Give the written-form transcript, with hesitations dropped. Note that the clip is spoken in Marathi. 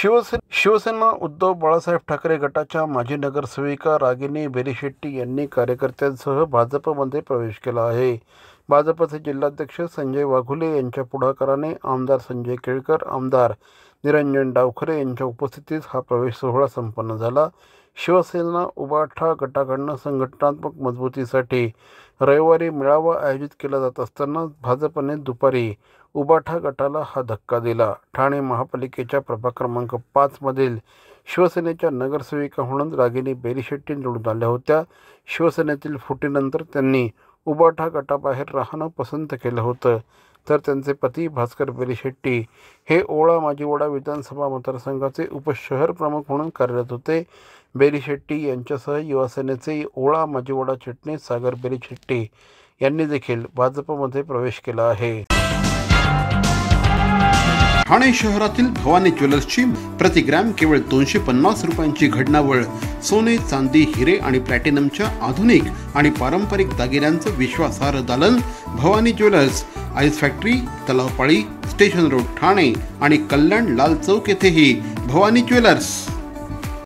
शिवसेना उद्धव बाळासाहेब ठाकरे गटाच्या माजी नगरसेविका रागिनी बेलीशेट्टी यांनी कार्यकर्त्यांसह भाजपमध्ये प्रवेश केला आहे। भाजपचे जिल्हाध्यक्ष संजय वाघुले यांच्या पुढाकाराने आमदार संजय केळकर, आमदार निरंजन डावखरे यांच्या उपस्थितीत हा प्रवेश सोहळा संपन्न झाला। शिवसेना उबाठा गटाकडून संघटनात्मक मजबूतीसाठी रविवारी मेळावा आयोजित केला जात असताना भाजपने दुपारी उबाठा गटाला हा धक्का दिला। ठाणे महापालिकेच्या प्रभाग क्रमांक 5 मधील शिवसेनेच्या नगरसेविका म्हणून रागिनी बेलीशेट्टी निवडून आल्या होत्या। शिवसेनेतील फुटीनंतर त्यांनी उबाठा गटाबाहेर राहणं पसंत केलं होतं, तर त्यांचे पती भास्कर बेलीशेट्टी हे ओळा माजिवडा विधानसभा मतदारसंघाचे उपशहर प्रमुख म्हणून कार्यरत होते। बेलीशेट्टी यांच्यासह युवासेनेचे ओळा माजिवडा चिटणीस सागर बेलीशेट्टी यांनी देखील भाजपमध्ये प्रवेश केला आहे। ठाणे शहरातील भवानी ज्वेलर्सची प्रति ग्रॅम केवळ 250 रुपयांची घडणावळ सोने, चांदी, हिरे आणि प्लॅटिनमच्या आधुनिक आणि पारंपरिक दागिन्यांचं विश्वासार्ह दालन Bhavani jewellers, ice factory, Talao Pali, station road, Thane आणि कल्याण लाल चौक येथेही भवानी ज्वेलर्स।